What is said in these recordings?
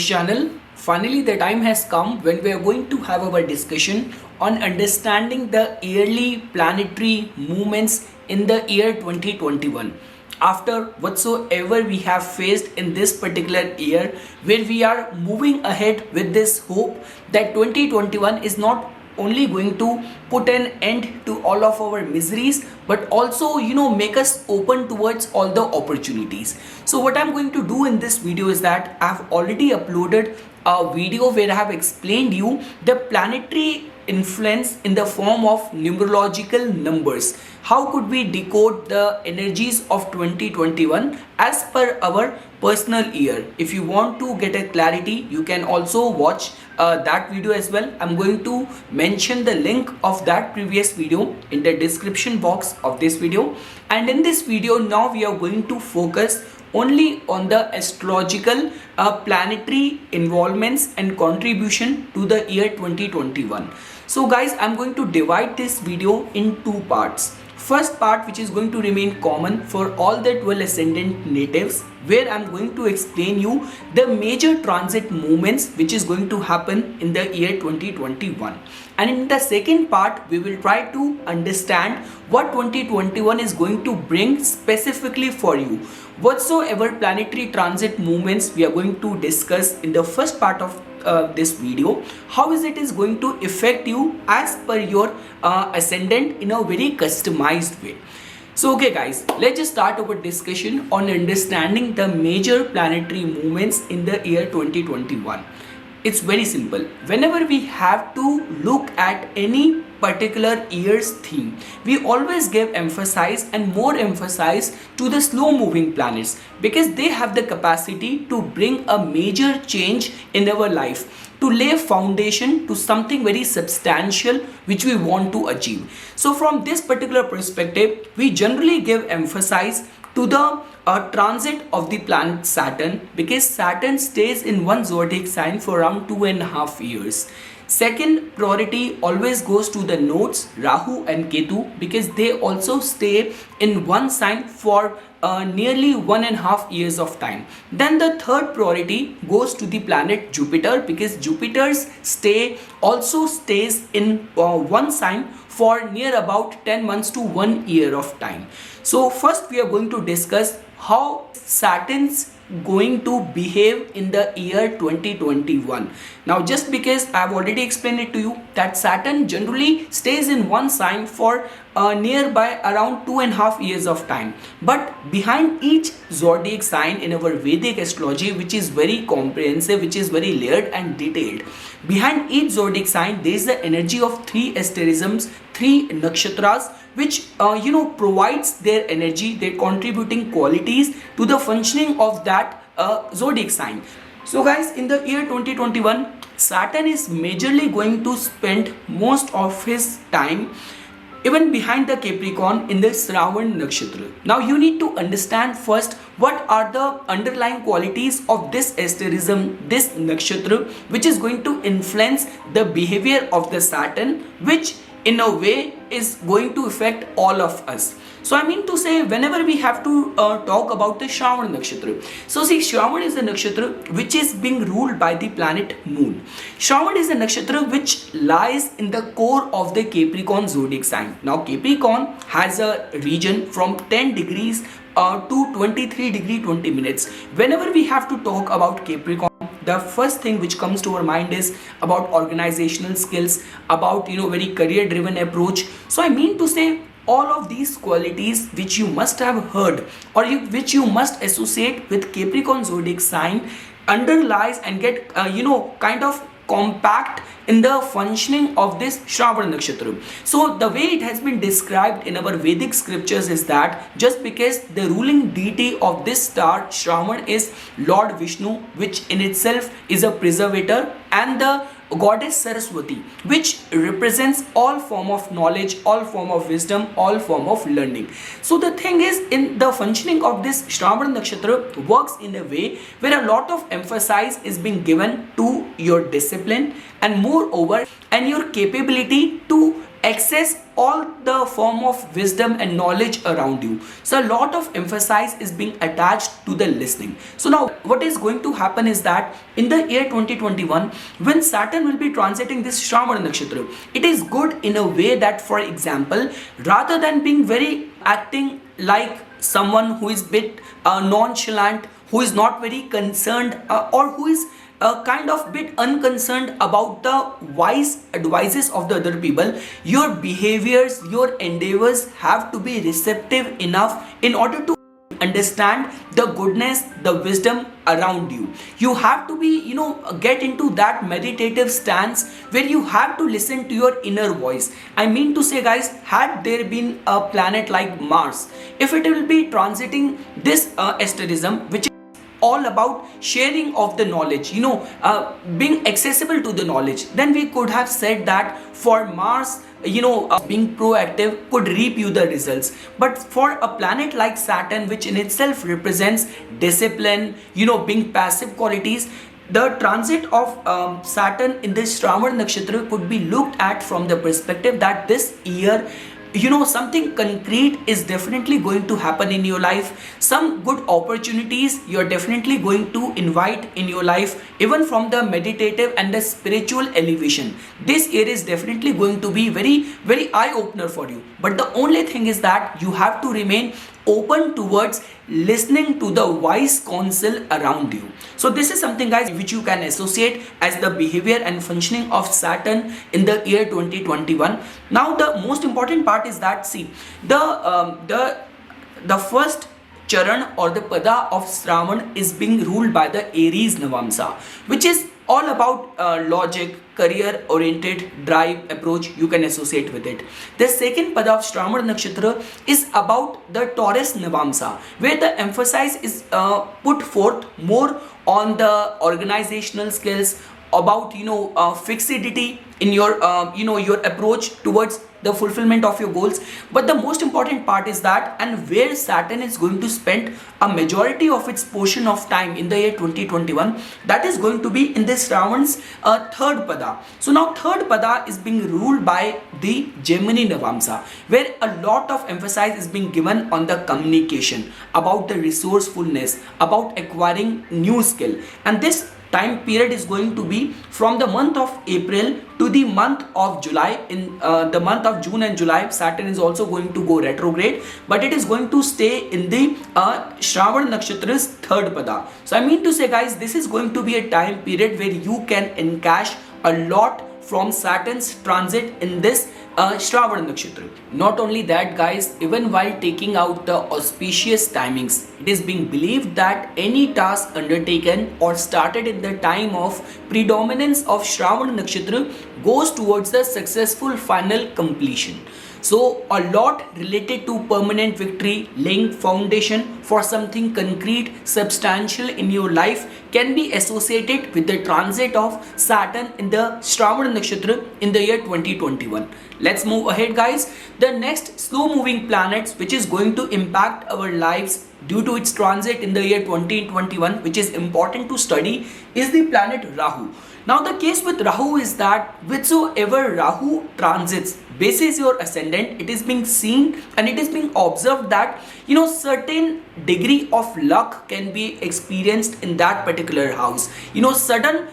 this channel. Finally, the time has come when we are going to have our discussion on understanding the yearly planetary movements in the year 2021. After whatsoever we have faced in this particular year, where we are moving ahead with this hope that 2021 is not only going to put an end to all of our miseries, but also make us open towards all the opportunities. So what I'm going to do in this video is that I've already uploaded a video where I have explained you the planetary influence in the form of numerological numbers. How could we decode the energies of 2021 as per our personal year? If you want to get a clarity, you can also watch that video as well. I'm going to mention the link of that previous video in the description box of this video. And in this video now we are going to focus only on the astrological planetary involvements and contribution to the year 2021. So guys, I'm going to divide this video in two parts. First part, which is going to remain common for all the 12 ascendant natives, where I'm going to explain you the major transit movements which is going to happen in the year 2021. And in the second part, we will try to understand what 2021 is going to bring specifically for you. Whatsoever planetary transit movements we are going to discuss in the first part of this video, how is it going to affect you as per your ascendant in a very customized way. So okay guys, let's just start our discussion on understanding the major planetary movements in the year 2021. It's very simple. Whenever we have to look at any particular year's theme, we always give emphasis and more emphasis to the slow moving planets, because they have the capacity to bring a major change in our life, to lay foundation to something very substantial which we want to achieve. So from this particular perspective, we generally give emphasis to the transit of the planet Saturn, because Saturn stays in one zodiac sign for around 2.5 years. Second priority always goes to the nodes Rahu and Ketu, because they also stay in one sign for nearly 1.5 years of time. Then the third priority goes to the planet Jupiter, because Jupiter's stay also stays in one sign for near about 10 months to 1 year of time. So first we are going to discuss how Saturn's going to behave in the year 2021. Now just because I have already explained it to you that Saturn generally stays in one sign for nearby around 2.5 years of time, but behind each zodiac sign in our Vedic astrology, which is very comprehensive, which is very layered and detailed, behind each zodiac sign there is the energy of 3 asterisms, 3 nakshatras, which provides their energy, their contributing qualities to the functioning of that zodiac sign. So guys, in the year 2021, Saturn is majorly going to spend most of his time even behind the Capricorn in the Shravan Nakshatra. Now you need to understand first what are the underlying qualities of this asterism, this nakshatra, which is going to influence the behavior of the Saturn, which in a way is going to affect all of us. So I mean to say, whenever we have to talk about the Shravan Nakshatra. So see, Shravan is a nakshatra which is being ruled by the planet Moon. Shravan is a nakshatra which lies in the core of the Capricorn zodiac sign. Now Capricorn has a region from 10 degrees to 23 degree 20 minutes. Whenever we have to talk about Capricorn, the first thing which comes to our mind is about organizational skills, about very career driven approach. So I mean to say, all of these qualities which you must have heard or which you must associate with Capricorn zodiac sign underlies and get kind of compact in the functioning of this Shravan Nakshatra. So the way it has been described in our Vedic scriptures is that just because the ruling deity of this star Shravan is Lord Vishnu, which in itself is a preservator, and the goddess Saraswati, which represents all form of knowledge, all form of wisdom, all form of learning. So the thing is, in the functioning of this Shravan Nakshatra works in a way where a lot of emphasis is being given to your discipline and moreover and your capability to access all the form of wisdom and knowledge around you. So a lot of emphasis is being attached to the listening. So now what is going to happen is that in the year 2021, when Saturn will be transiting this Shravana nakshatra, it is good in a way that, for example, rather than being very acting like someone who is bit nonchalant, who is not very concerned, or who is kind of bit unconcerned about the wise advices of the other people, your behaviors, your endeavors have to be receptive enough in order to understand the goodness, the wisdom around you. You have to be, get into that meditative stance where you have to listen to your inner voice. I mean to say, guys, had there been a planet like Mars, if it will be transiting this asterism, which all about sharing of the knowledge, being accessible to the knowledge, then we could have said that for Mars, being proactive could reap you the results. But for a planet like Saturn, which in itself represents discipline, being passive qualities, the transit of Saturn in this Shravana nakshatra could be looked at from the perspective that this year, something concrete is definitely going to happen in your life. Some good opportunities you're definitely going to invite in your life, even from the meditative and the spiritual elevation. This year is definitely going to be very, very eye-opener for you. But the only thing is that you have to remain open towards listening to the wise counsel around you. So this is something, guys, which you can associate as the behavior and functioning of Saturn in the year 2021. Now the most important part is that, see, the first charan or the pada of Shravan is being ruled by the Aries Navamsa, which is all about logic, career oriented drive approach. You can associate with it. The second pada of Shravana nakshatra is about the Taurus Navamsa, where the emphasis is put forth more on the organizational skills, about fixity in your your approach towards the fulfillment of your goals. But the most important part is that, and where Saturn is going to spend a majority of its portion of time in the year 2021, that is going to be in this Shravan's third pada. So now third pada is being ruled by the Gemini Navamsa, where a lot of emphasis is being given on the communication, about the resourcefulness, about acquiring new skill. And this time period is going to be from the month of April to the month of July. In the month of June and July, Saturn is also going to go retrograde, but it is going to stay in the Shravan nakshatra's third pada. So I mean to say, guys, this is going to be a time period where you can encash a lot from Saturn's transit in this Shravan nakshatra. Not only that, guys, even while taking out the auspicious timings, it is being believed that any task undertaken or started in the time of predominance of Shravan nakshatra goes towards the successful final completion. So a lot related to permanent victory, laying foundation for something concrete, substantial in your life, can be associated with the transit of Saturn in the Shravana nakshatra in the year 2021. Let's move ahead, guys. The next slow moving planet which is going to impact our lives due to its transit in the year 2021, which is important to study, is the planet Rahu. Now the case with Rahu is that whichsoever Rahu transits basis your ascendant, it is being seen and it is being observed that certain degree of luck can be experienced in that particular house. Sudden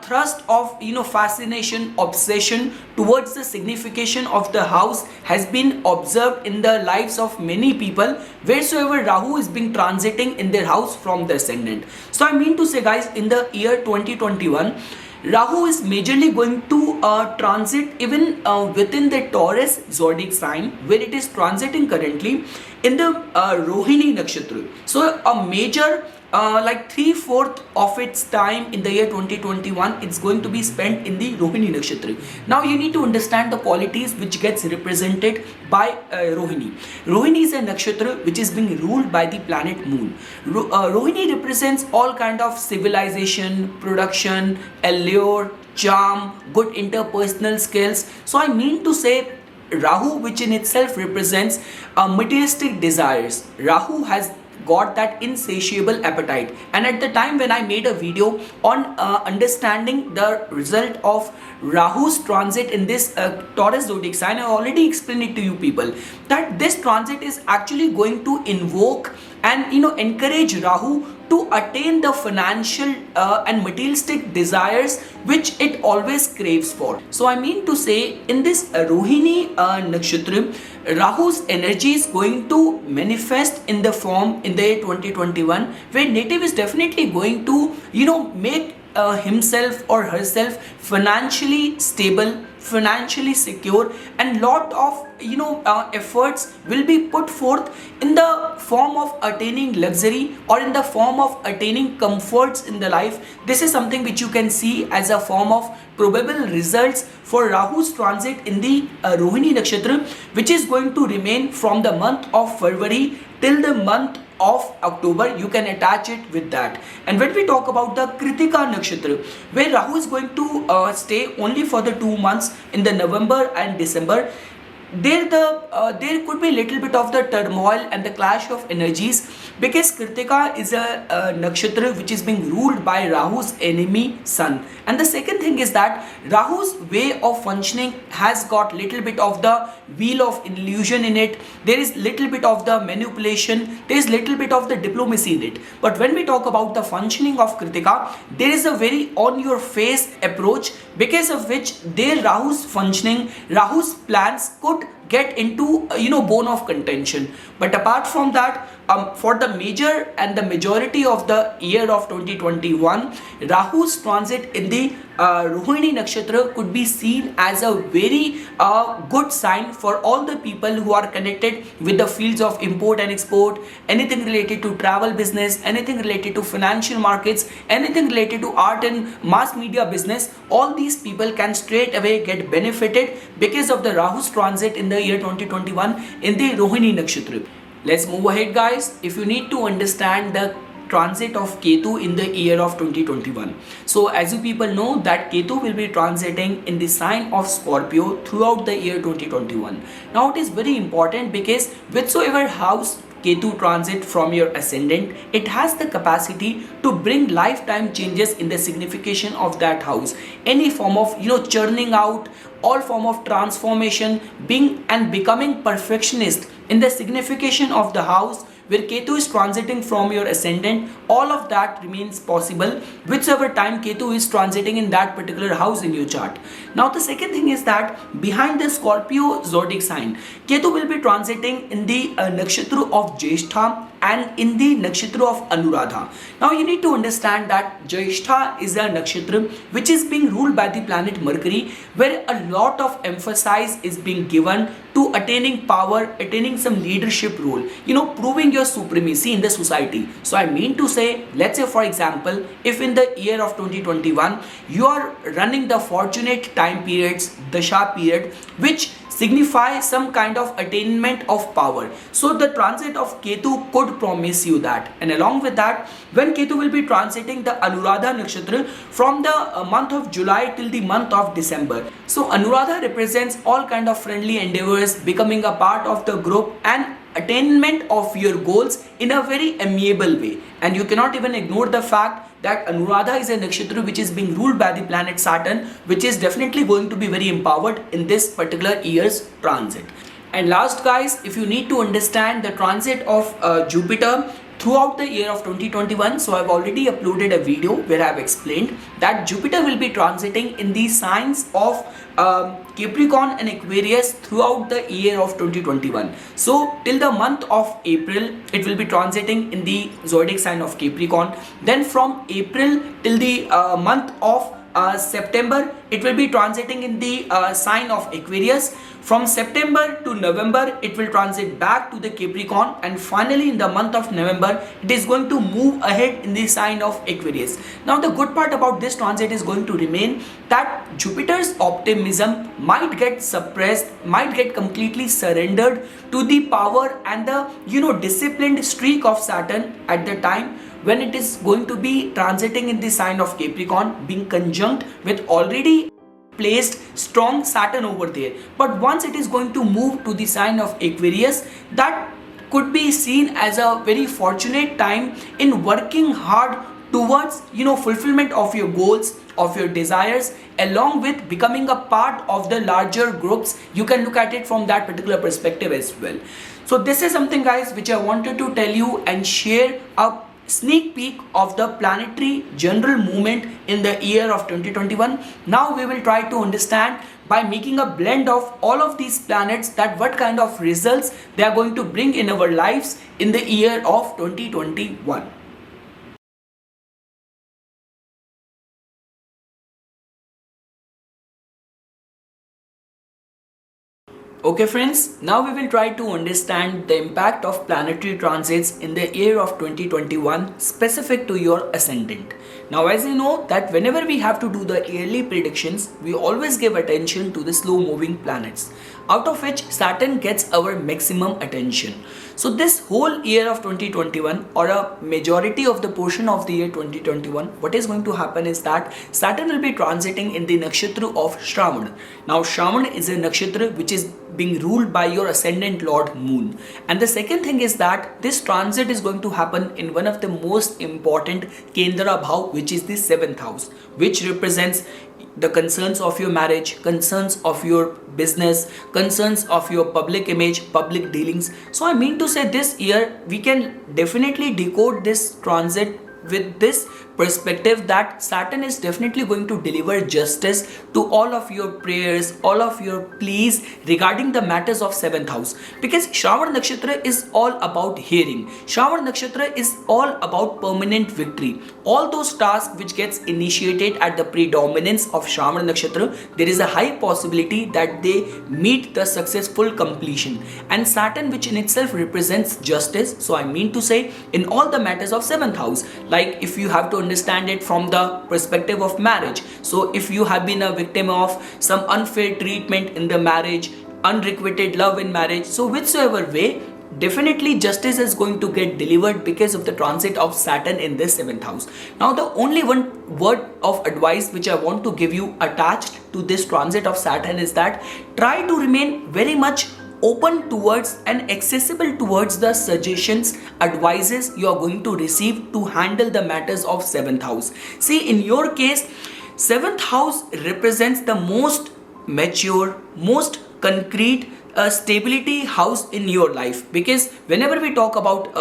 thrust of fascination, obsession towards the signification of the house has been observed in the lives of many people wheresoever Rahu is being transiting in their house from the ascendant. So I mean to say, guys, in the year 2021, Rahu is majorly going to transit even within the Taurus zodiac sign, where it is transiting currently in the Rohini nakshatra. So a major like 3/4 of its time in the year 2021, it's going to be spent in the Rohini nakshatra. Now you need to understand the qualities which gets represented by Rohini. Rohini is a nakshatra which is being ruled by the planet Moon. Rohini represents all kind of civilization, production, allure, charm, good interpersonal skills. So I mean to say, Rahu, which in itself represents materialistic desires, Rahu has got that insatiable appetite. And at the time when I made a video on understanding the result of Rahu's transit in this Taurus zodiac sign, I already explained it to you people, that this transit is actually going to invoke and encourage Rahu to attain the financial and materialistic desires which it always craves for. So I mean to say, in this Rohini Nakshatra, Rahu's energy is going to manifest in the form in the year 2021, where native is definitely going to make himself or herself financially stable, financially secure, and lot of efforts will be put forth in the form of attaining luxury or in the form of attaining comforts in the life. This is something which you can see as a form of probable results for Rahu's transit in the Rohini Nakshatra, which is going to remain from the month of February till the month of October. You can attach it with that. And when we talk about the Kritika Nakshatra, where Rahu is going to stay only for the 2 months in the November and December, there could be a little bit of the turmoil and the clash of energies, because Kritika is a nakshatra which is being ruled by Rahu's enemy Sun. And the second thing is that Rahu's way of functioning has got little bit of the wheel of illusion in it. There is little bit of the manipulation, there is little bit of the diplomacy in it. But when we talk about the functioning of Kritika, there is a very on your face approach, because of which there Rahu's functioning, Rahu's plans could get into bone of contention. But apart from that, for the major and the majority of the year of 2021, Rahu's transit in the Rohini Nakshatra could be seen as a very good sign for all the people who are connected with the fields of import and export, anything related to travel business, anything related to financial markets, anything related to art and mass media business. All these people can straight away get benefited because of the Rahu's transit in the year 2021 in the Rohini Nakshatra. Let's move ahead, guys. If you need to understand the transit of Ketu in the year of 2021. So as you people know that Ketu will be transiting in the sign of Scorpio throughout the year 2021. Now it is very important, because whichsoever house Ketu transit from your ascendant, it has the capacity to bring lifetime changes in the signification of that house. Any form of churning out, all form of transformation, being and becoming perfectionist in the signification of the house where Ketu is transiting from your ascendant, all of that remains possible whichever time Ketu is transiting in that particular house in your chart. Now the second thing is that behind the Scorpio zodiac sign, Ketu will be transiting in the nakshatra of Jyeshtha and in the nakshatra of Anuradha. Now you need to understand that Jyeshtha is a nakshatra which is being ruled by the planet Mercury, where a lot of emphasis is being given to attaining power, attaining some leadership role, proving your supremacy in the society. So I mean to say, let's say for example, if in the year of 2021 you are running the fortunate time periods, Dasha period, which signify some kind of attainment of power. So the transit of Ketu could promise you that. And along with that, when Ketu will be transiting the Anuradha Nakshatra from the month of July till the month of December. So Anuradha represents all kind of friendly endeavors, becoming a part of the group and attainment of your goals in a very amiable way. And you cannot even ignore the fact that Anuradha is a nakshatra which is being ruled by the planet Saturn, which is definitely going to be very empowered in this particular year's transit. And last, guys, if you need to understand the transit of Jupiter throughout the year of 2021, so I've already uploaded a video where I've explained that Jupiter will be transiting in the signs of Capricorn and Aquarius throughout the year of 2021. So till the month of April, it will be transiting in the zodiac sign of Capricorn. Then from April till the month of September, it will be transiting in the sign of Aquarius. From September to November, it will transit back to the Capricorn, and finally in the month of November, it is going to move ahead in the sign of Aquarius. Now the good part about this transit is going to remain that Jupiter's optimism might get suppressed, might get completely surrendered to the power and the disciplined streak of Saturn at the time when it is going to be transiting in the sign of Capricorn, being conjunct with already placed strong Saturn over there. But once it is going to move to the sign of Aquarius, that could be seen as a very fortunate time in working hard towards fulfillment of your goals, of your desires, along with becoming a part of the larger groups. You can look at it from that particular perspective as well. So this is something, guys, which I wanted to tell you and share a sneak peek of the planetary general movement in the year of 2021. Now we will try to understand by making a blend of all of these planets that what kind of results they are going to bring in our lives in the year of 2021. Okay friends, now we will try to understand the impact of planetary transits in the year of 2021 specific to your ascendant. Now as you know that whenever we have to do the yearly predictions, we always give attention to the slow moving planets, out of which Saturn gets our maximum attention. So this whole year of 2021, or a majority of the portion of the year 2021, what is going to happen is that Saturn will be transiting in the nakshatra of Shravan. Now Shravan is a nakshatra which is being ruled by your ascendant lord Moon. And the second thing is that this transit is going to happen in one of the most important Kendra Bhav, which is the 7th house, which represents the concerns of your marriage, concerns of your business, concerns of your public image, public dealings. So I mean to say this year we can definitely decode this transit with this perspective that Saturn is definitely going to deliver justice to all of your prayers, all of your pleas regarding the matters of 7th house, because Shravan Nakshatra is all about hearing. Shravan Nakshatra is all about permanent victory. All those tasks which gets initiated at the predominance of Shravan Nakshatra, there is a high possibility that they meet the successful completion. And Saturn, which in itself represents justice, so I mean to say in all the matters of 7th house, like if you have to understand it from the perspective of marriage. So if you have been a victim of some unfair treatment in the marriage, unrequited love in marriage, so whichever way, definitely justice is going to get delivered because of the transit of Saturn in this 7th house. Now the only one word of advice which I want to give you attached to this transit of Saturn is that try to remain very much open towards and accessible towards the suggestions, advices you are going to receive to handle the matters of 7th house. See, in your case, 7th house represents the most mature, most concrete stability house in your life, because whenever we talk about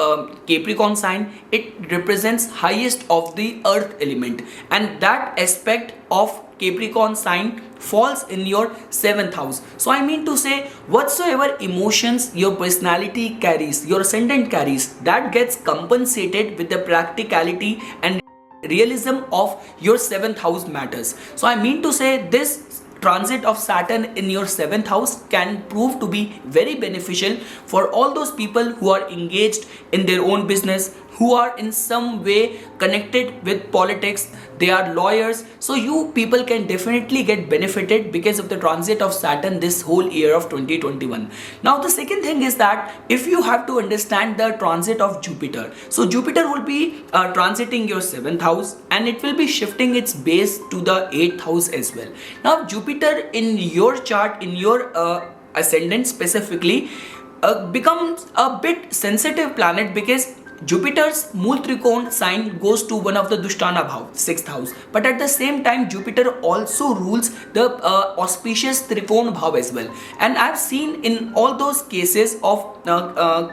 Capricorn sign, it represents highest of the earth element, and that aspect of Capricorn sign falls in your 7th house. So I mean to say, whatsoever emotions your personality carries, your ascendant carries, that gets compensated with the practicality and realism of your 7th house matters. So I mean to say, this transit of Saturn in your 7th house can prove to be very beneficial for all those people who are engaged in their own business, who are in some way connected with politics, they are lawyers. So you people can definitely get benefited because of the transit of Saturn this whole year of 2021. Now the second thing is that if you have to understand the transit of Jupiter, so Jupiter will be transiting your 7th house, and it will be shifting its base to the 8th house as well. Now Jupiter in your chart, in your ascendant specifically, becomes a bit sensitive planet, because Jupiter's Mool Trikon sign goes to one of the Dushtana Bhav, 6th house. But at the same time, Jupiter also rules the auspicious Trikon Bhav as well. And I've seen in all those cases of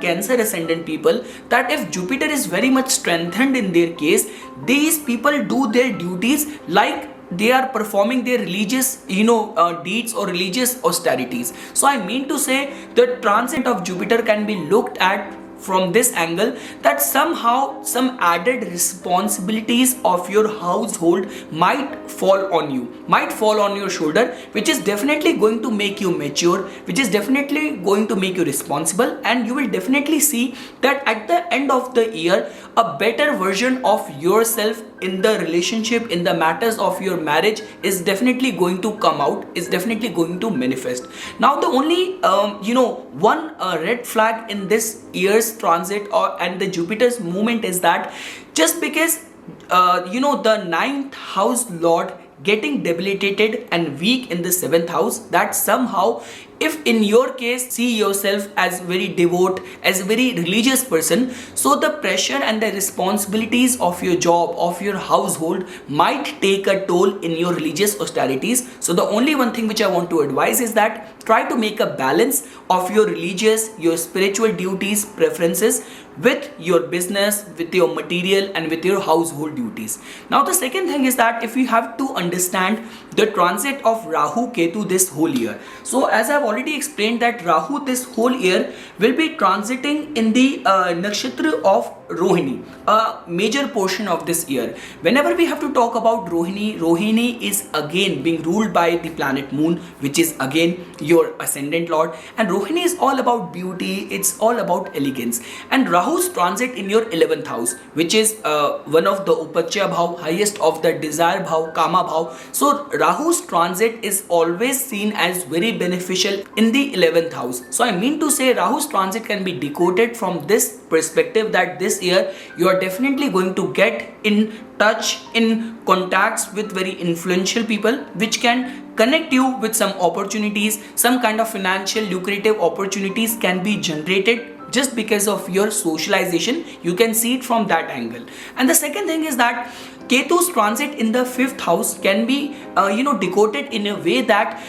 Cancer ascendant people that if Jupiter is very much strengthened in their case, these people do their duties like they are performing their religious deeds or religious austerities. So I mean to say, the transit of Jupiter can be looked at from this angle, that somehow some added responsibilities of your household might fall on you, might fall on your shoulder, which is definitely going to make you mature, which is definitely going to make you responsible, and you will definitely see that at the end of the year a better version of yourself in the relationship, in the matters of your marriage is definitely going to come out, is definitely going to manifest. Now the only one red flag in this year's transit and the Jupiter's movement is that just because the 9th house lord getting debilitated and weak in the 7th house, that somehow if in your case see yourself as very devout, as a very religious person, so the pressure and the responsibilities of your job, of your household might take a toll in your religious austerities. So the only one thing which I want to advise is that try to make a balance of your religious, your spiritual duties, preferences with your business, with your material and with your household duties. Now the second thing is that if you have to understand the transit of Rahu Ketu this whole year. So as I've already explained that Rahu this whole year will be transiting in the nakshatra of Rohini, a major portion of this year. Whenever we have to talk about Rohini, Rohini is again being ruled by the planet Moon, which is again your ascendant lord, and Rohini is all about beauty, it's all about elegance. And Rahu's transit in your 11th house, which is one of the Upachya Bhav, highest of the desire Bhav, Kama Bhav. So Rahu's transit is always seen as very beneficial in the 11th house. So I mean to say Rahu's transit can be decoded from this perspective that this year you are definitely going to get in touch, in contacts with very influential people, which can connect you with some opportunities. Some kind of financial lucrative opportunities can be generated just because of your socialization. You can see it from that angle. And the second thing is that Ketu's transit in the 5th house can be decoded in a way that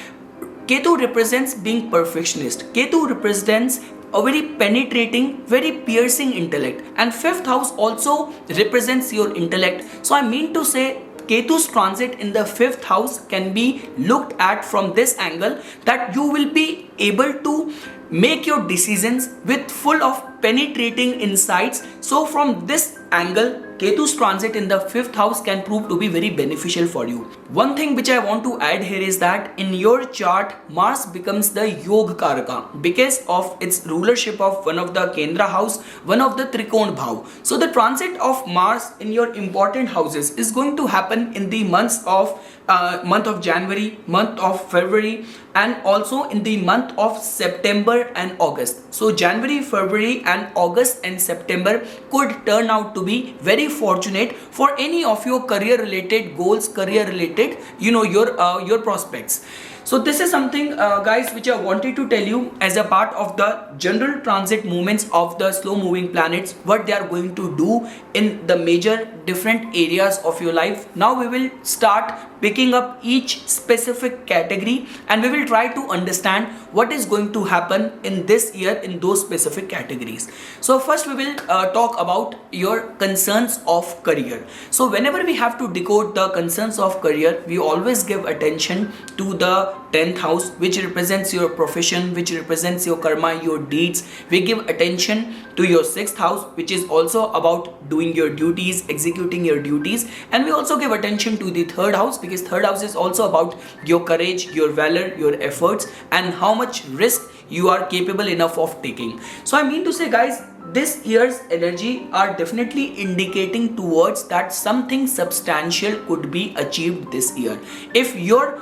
Ketu represents being perfectionist. Ketu represents a very penetrating, very piercing intellect, and 5th house also represents your intellect. So I mean to say Ketu's transit in the 5th house can be looked at from this angle, that you will be able to make your decisions with full of penetrating insights. So from this angle, Ketu's transit in the 5th house can prove to be very beneficial for you. One thing which I want to add here is that in your chart, Mars becomes the Yoga Karaka because of its rulership of one of the Kendra house, one of the Trikon Bhav. So the transit of Mars in your important houses is going to happen in the month of January, month of February, and also in the month of September and August. So January, February and August and September could turn out to be very fortunate for any of your career related goals, career related your prospects. So this is something guys which I wanted to tell you as a part of the general transit movements of the slow moving planets, what they are going to do in the major different areas of your life. Now we will start picking up each specific category and we will try to understand what is going to happen in this year in those specific categories. So first we will talk about your concerns of career. So whenever we have to decode the concerns of career, we always give attention to the 10th house, which represents your profession, which represents your karma, your deeds. We give attention to your 6th house, which is also about doing your duties, executing your duties, and we also give attention to the 3rd house because 3rd house is also about your courage, your valor, your efforts, and how much risk you are capable enough of taking. So I mean to say guys, this year's energy are definitely indicating towards that something substantial could be achieved this year. If your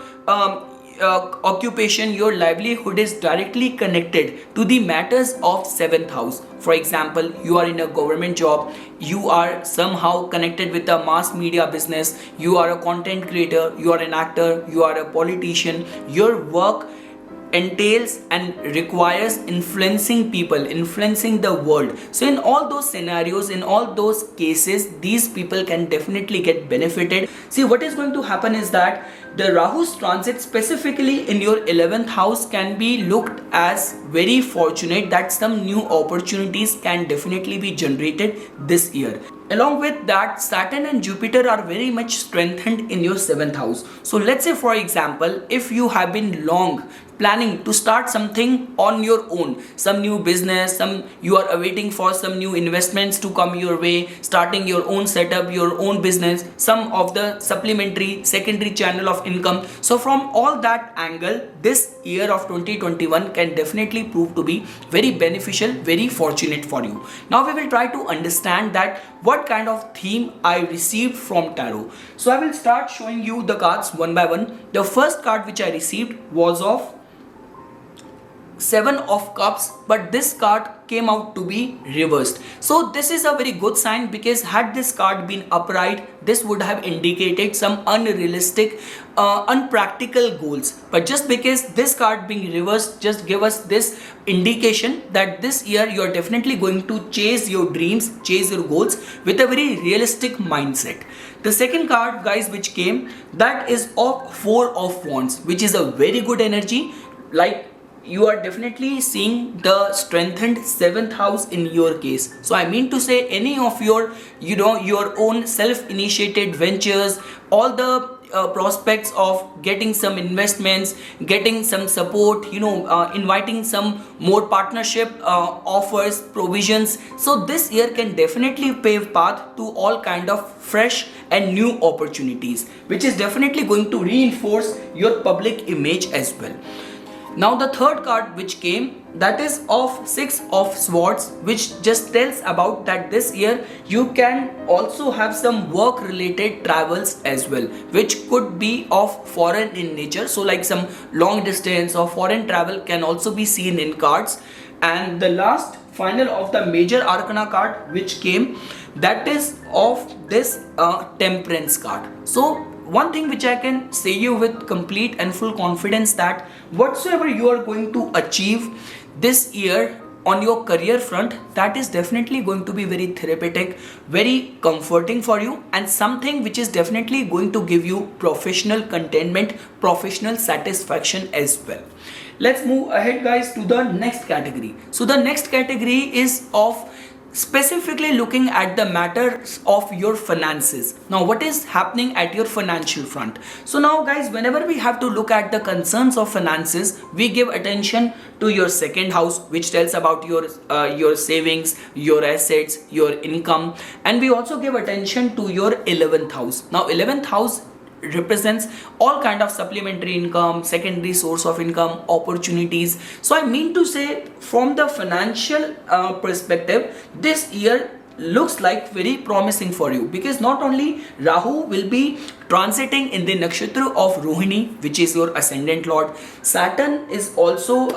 occupation, your livelihood is directly connected to the matters of 7th house. For example, you are in a government job, you are somehow connected with the mass media business, you are a content creator, you are an actor, you are a politician, your work entails and requires influencing people, influencing the world. So in all those scenarios, in all those cases, these people can definitely get benefited. See, what is going to happen is that the Rahu's transit specifically in your 11th house can be looked as very fortunate, that some new opportunities can definitely be generated this year. Along with that, Saturn and Jupiter are very much strengthened in your 7th house. So let's say for example, if you have been long planning to start something on your own, some new business, you are awaiting for some new investments to come your way, starting your own setup, your own business, some of the supplementary secondary channel of income. So from all that angle, this year of 2021 can definitely prove to be very beneficial, very fortunate for you. Now we will try to understand that what kind of theme I received from tarot. So I will start showing you the cards one by one. The first card which I received was of Seven of Cups, but this card came out to be reversed. So this is a very good sign, because had this card been upright, this would have indicated some unrealistic, unpractical goals. But just because this card being reversed just give us this indication that this year you are definitely going to chase your dreams, chase your goals with a very realistic mindset. The second card, guys, which came, that is of Four of Wands, which is a very good energy. Like, you are definitely seeing the strengthened seventh house in your case. So I mean to say, any of your your own self-initiated ventures, all the prospects of getting some investments, getting some support, inviting some more partnership offers, provisions. So this year can definitely pave path to all kind of fresh and new opportunities, which is definitely going to reinforce your public image as well. Now the third card which came, that is of Six of Swords, which just tells about that this year you can also have some work related travels as well, which could be of foreign in nature. So like some long distance or foreign travel can also be seen in cards. And the last final of the major arcana card which came, that is of this Temperance card. So one thing which I can say you with complete and full confidence, that whatsoever you are going to achieve this year on your career front, that is definitely going to be very therapeutic, very comforting for you, and something which is definitely going to give you professional contentment, professional satisfaction as well. Let's move ahead, guys, to the next category. So the next category is of specifically looking at the matters of your finances. Now what is happening at your financial front? So now, guys, whenever we have to look at the concerns of finances, we give attention to your second house, which tells about your savings, your assets, your income, and we also give attention to your 11th house. Now 11th house represents all kind of supplementary income, secondary source of income, opportunities. So I mean to say, from the financial perspective, this year looks like very promising for you, because not only Rahu will be transiting in the nakshatra of Rohini, which is your ascendant lord, Saturn is also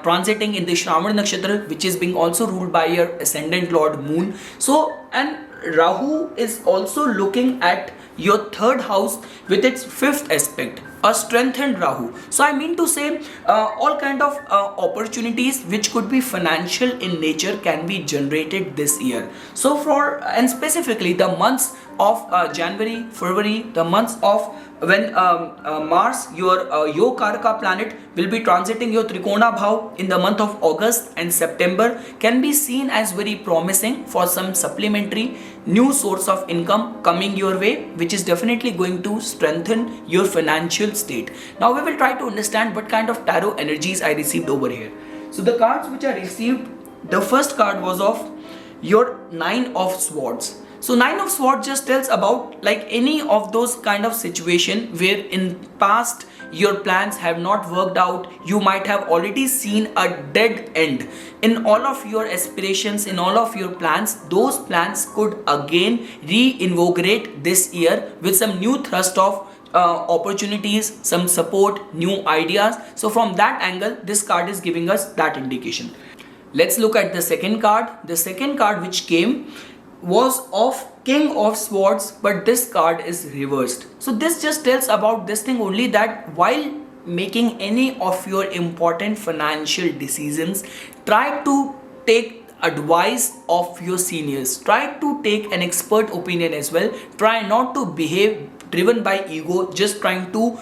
transiting in the Shravan nakshatra, which is being also ruled by your ascendant lord Moon. So, and Rahu is also looking at your third house with its fifth aspect, a strengthened Rahu. So I mean to say, all kind of opportunities which could be financial in nature can be generated this year. So and specifically the months of January, February, the months of when Mars, your Yokarka planet, will be transiting your Trikona Bhav in the month of August and September, can be seen as very promising for some supplementary new source of income coming your way, which is definitely going to strengthen your financial state. Now we will try to understand what kind of tarot energies I received over here. So the cards which I received, the first card was of your Nine of Swords. So Nine of Swords just tells about like any of those kind of situation where in past your plans have not worked out. You might have already seen a dead end in all of your aspirations, in all of your plans. Those plans could again reinvigorate this year with some new thrust of opportunities, some support, new ideas. So from that angle, this card is giving us that indication. Let's look at the second card. The second card which came was of King of Swords, but this card is reversed. So this just tells about this thing only, that while making any of your important financial decisions, try to take advice of your seniors, try to take an expert opinion as well. Try not to behave driven by ego, just trying to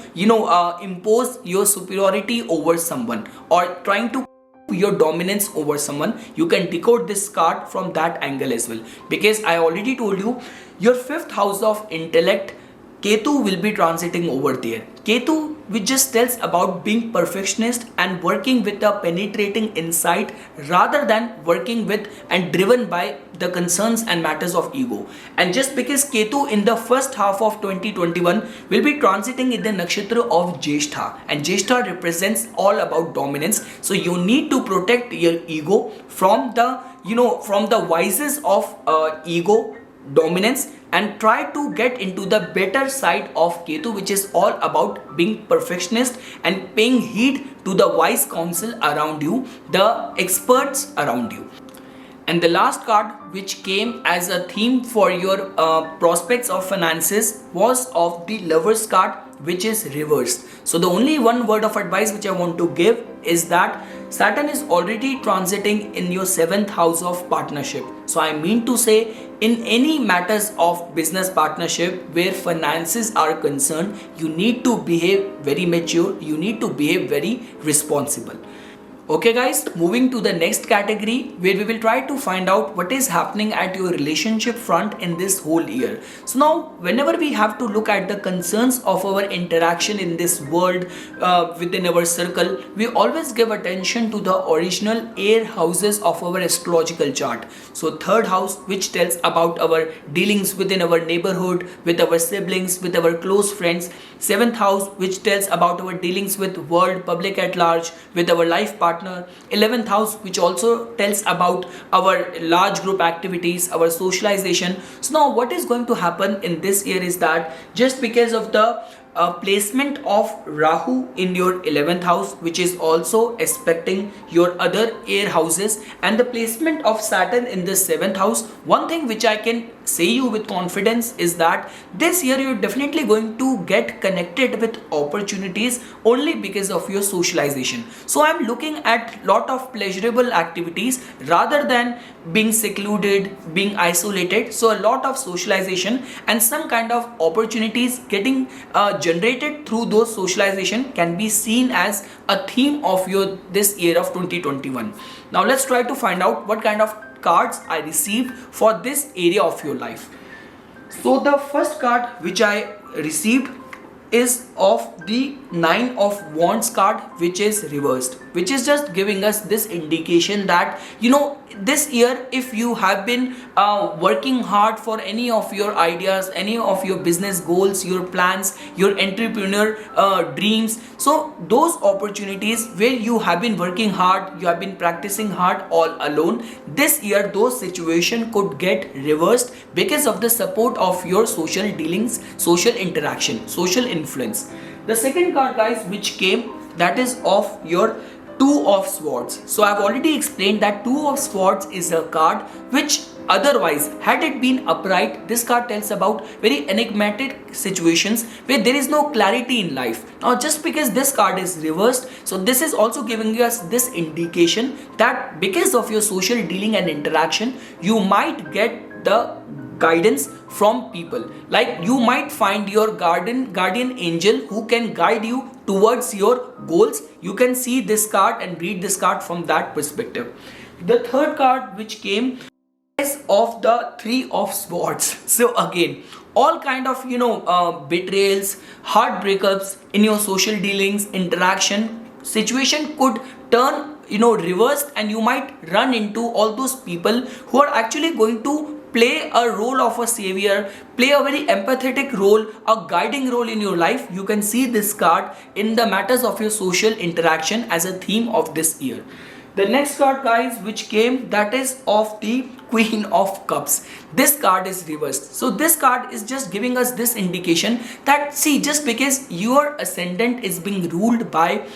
impose your superiority over someone, or trying to your dominance over someone. You can decode this card from that angle as well, because I already told you your fifth house of intellect, Ketu will be transiting over there. Ketu, which just tells about being perfectionist and working with a penetrating insight rather than working with and driven by the concerns and matters of ego. And just because Ketu in the first half of 2021 will be transiting in the nakshatra of Jyeshtha, and Jyeshtha represents all about dominance. So you need to protect your ego from the from the vices of ego, dominance and try to get into the better side of Ketu, which is all about being perfectionist and paying heed to the wise counsel around you, the experts around you. And the last card which came as a theme for your prospects of finances was of the Lovers card, which is reversed. So the only one word of advice which I want to give is that Saturn is already transiting in your 7th house of partnership. So I mean to say, in any matters of business partnership where finances are concerned, you need to behave very mature, you need to behave very responsible. Okay guys, moving to the next category where we will try to find out what is happening at your relationship front in this whole year. So now whenever we have to look at the concerns of our interaction in this world within our circle, we always give attention to the original air houses of our astrological chart. So 3rd house, which tells about our dealings within our neighborhood, with our siblings, with our close friends. 7th house, which tells about our dealings with world, public at large, with our life partner. 11th house, which also tells about our large group activities, our socialization. So now what is going to happen in this year is that just because of the placement of Rahu in your 11th house, which is also expecting your other air houses, and the placement of Saturn in the 7th house, one thing which I can say you with confidence is that this year you're definitely going to get connected with opportunities only because of your socialization. So I'm looking at lot of pleasurable activities rather than being secluded, being isolated. So a lot of socialization and some kind of opportunities getting generated through those socialization can be seen as a theme of your this year of 2021. Now let's try to find out what kind of cards I received for this area of your life. So the first card which I received is of the 9 of Wands card, which is reversed, which is just giving us this indication that this year if you have been working hard for any of your ideas, any of your business goals, your plans, your entrepreneur dreams, so those opportunities where you have been working hard, you have been practicing hard all alone, this year those situation could get reversed because of the support of your social dealings, social interaction, social influence. The second card guys which came, that is of your 2 of Swords. So I've already explained that 2 of Swords is a card which otherwise, had it been upright, this card tells about very enigmatic situations where there is no clarity in life. Now just because this card is reversed, so this is also giving us this indication that because of your social dealing and interaction, you might get the guidance from people. Like you might find your guardian angel who can guide you towards your goals. You can see this card and read this card from that perspective. The third card which came is of the 3 of Swords. So again, all kind of betrayals, heartbreakups in your social dealings, interaction, situation could turn reversed, and you might run into all those people who are actually going to play a role of a savior, play a very empathetic role, a guiding role in your life. You can see this card in the matters of your social interaction as a theme of this year. The next card guys which came, that is of the Queen of Cups. This card is reversed. So this card is just giving us this indication that see, just because your ascendant is being ruled by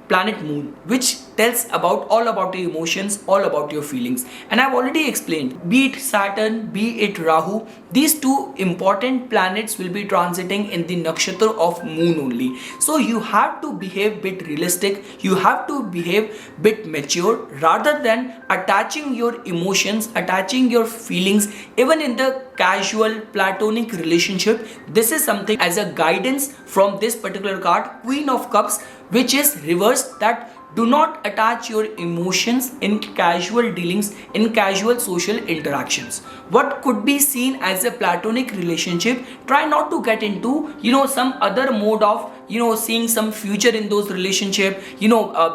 planet Moon, which tells about all about your emotions, all about your feelings, and I've already explained, be it Saturn, be it Rahu, these 2 important planets will be transiting in the nakshatra of Moon only. So you have to behave bit realistic, you have to behave bit mature rather than attaching your emotions, attaching your feelings even in the casual platonic relationship. This is something as a guidance from this particular card, Queen of Cups, which is reversed, that do not attach your emotions in casual dealings, in casual social interactions. What could be seen as a platonic relationship, try not to get into some other mode of seeing some future in those relationship,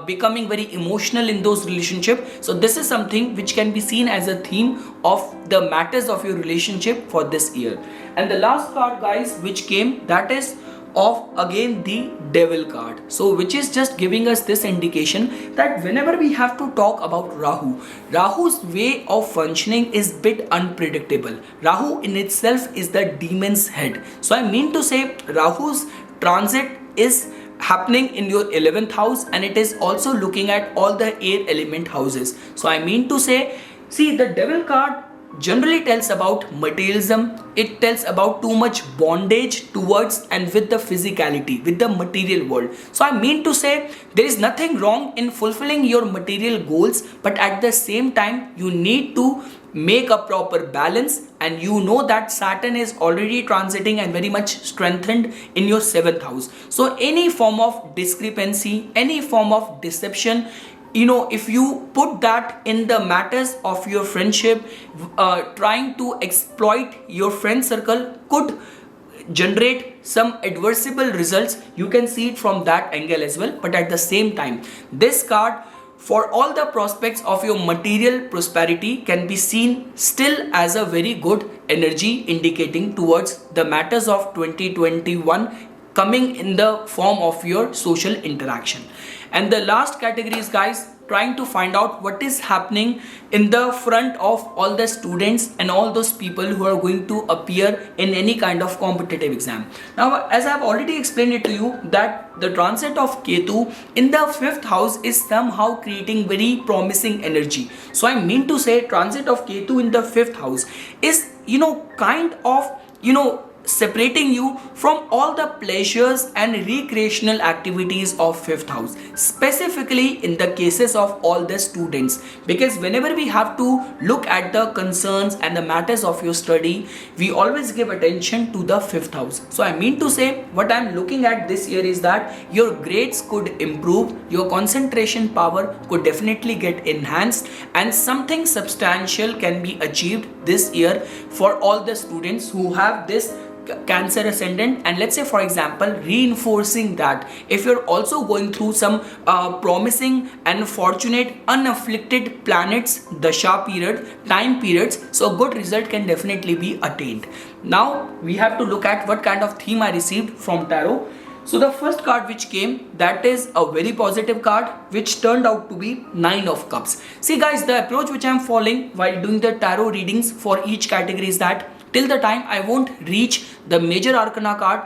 becoming very emotional in those relationship. So this is something which can be seen as a theme of the matters of your relationship for this year. And the last card guys which came, that is of again the devil card, so which is just giving us this indication that whenever we have to talk about Rahu's way of functioning is bit unpredictable. Rahu in itself is the demon's head, so I mean to say Rahu's transit is happening in your 11th house, and it is also looking at all the air element houses. So I mean to say, see, the devil card generally tells about materialism. It tells about too much bondage towards and with the physicality, with the material world. So I mean to say, there is nothing wrong in fulfilling your material goals, but at the same time you need to make a proper balance, and you know that Saturn is already transiting and very much strengthened in your 7th house. So any form of discrepancy, any form of deception, if you put that in the matters of your friendship, trying to exploit your friend circle could generate some adversible results. You can see it from that angle as well. But at the same time, this card, for all the prospects of your material prosperity, can be seen still as a very good energy, indicating towards the matters of 2021 coming in the form of your social interaction. And the last category is, guys, trying to find out what is happening in the front of all the students and all those people who are going to appear in any kind of competitive exam. Now, as I have already explained it to you, that the transit of Ketu in the 5th house is somehow creating very promising energy. So I mean to say, transit of Ketu in the 5th house is kind of separating you from all the pleasures and recreational activities of 5th house, specifically in the cases of all the students, because whenever we have to look at the concerns and the matters of your study, we always give attention to the 5th house. So I mean to say, what I'm looking at this year is that your grades could improve, your concentration power could definitely get enhanced, and something substantial can be achieved this year for all the students who have this Cancer ascendant. And let's say, for example, reinforcing that, if you're also going through some promising and fortunate unafflicted planets dasha period, time periods, so a good result can definitely be attained. Now we have to look at what kind of theme I received from tarot. So the first card which came, that is a very positive card, which turned out to be 9 of Cups. See guys, the approach which I am following while doing the tarot readings for each category is that till the time I won't reach the major arcana card,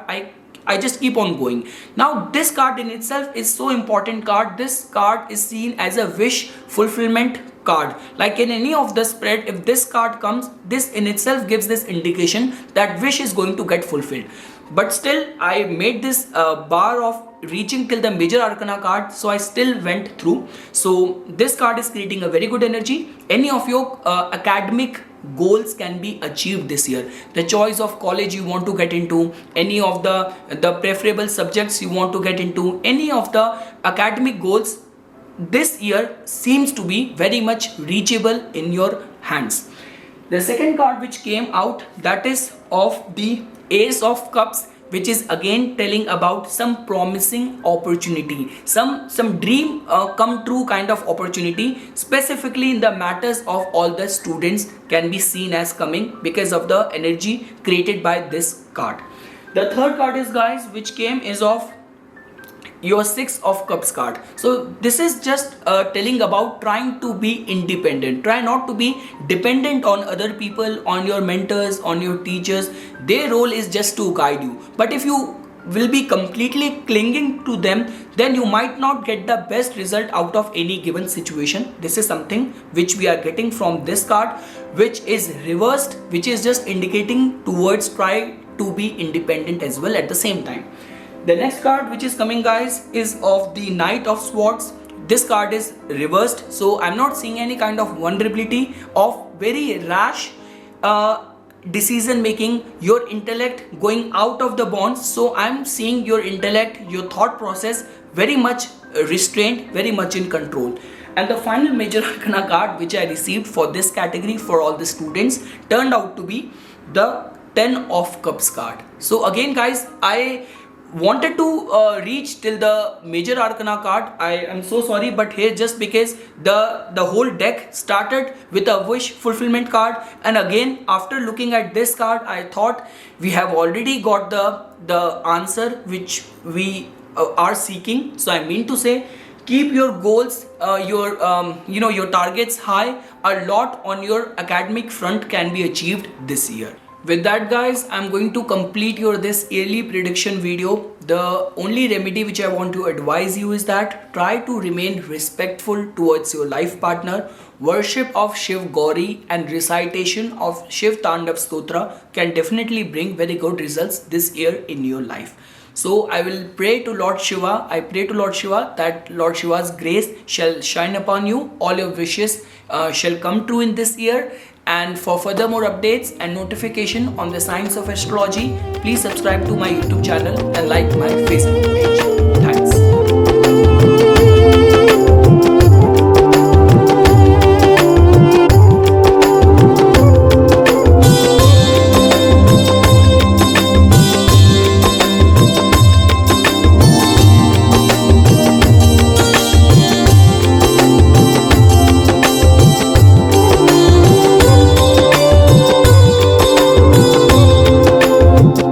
I just keep on going. Now this card in itself is so important card. This card is seen as a wish fulfillment card. Like in any of the spread, if this card comes, this in itself gives this indication that wish is going to get fulfilled. But still I made this bar of reaching till the major arcana card, so I still went through. So this card is creating a very good energy. Any of your academic goals can be achieved this year. The choice of college you want to get into, any of the preferable subjects you want to get into, any of the academic goals this year seems to be very much reachable in your hands. The second card which came out, that is of the Ace of Cups, which is again telling about some promising opportunity, some dream come true kind of opportunity, specifically in the matters of all the students, can be seen as coming because of the energy created by this card. The third card is, guys, which came is of your 6 of Cups card. So this is just telling about trying to be independent. Try not to be dependent on other people, on your mentors, on your teachers. Their role is just to guide you. But if you will be completely clinging to them, then you might not get the best result out of any given situation. This is something which we are getting from this card, which is reversed, which is just indicating towards try to be independent as well at the same time. The next card which is coming, guys, is of the Knight of Swords. This card is reversed, so I'm not seeing any kind of vulnerability of very rash decision making, your intellect going out of the bonds. So I'm seeing your intellect, your thought process very much restrained, very much in control. And the final major arcana card which I received for this category for all the students turned out to be the 10 of Cups card. So again, guys, I wanted to reach till the major arcana card. I am so sorry, but here just because the whole deck started with a wish fulfillment card, and again after looking at this card I thought we have already got the answer which we are seeking. So I mean to say, keep your goals, your targets high. A lot on your academic front can be achieved this year. With that guys, I'm going to complete your this yearly prediction video. The only remedy which I want to advise you is that try to remain respectful towards your life partner. Worship of Shiv Gauri and recitation of Shiv Tandav Stotra can definitely bring very good results this year in your life. So I will pray to Lord Shiva. I pray to Lord Shiva that Lord Shiva's grace shall shine upon you. All your wishes shall come true in this year. And for further more updates and notification on the science of astrology, please subscribe to my YouTube channel and like my Facebook page.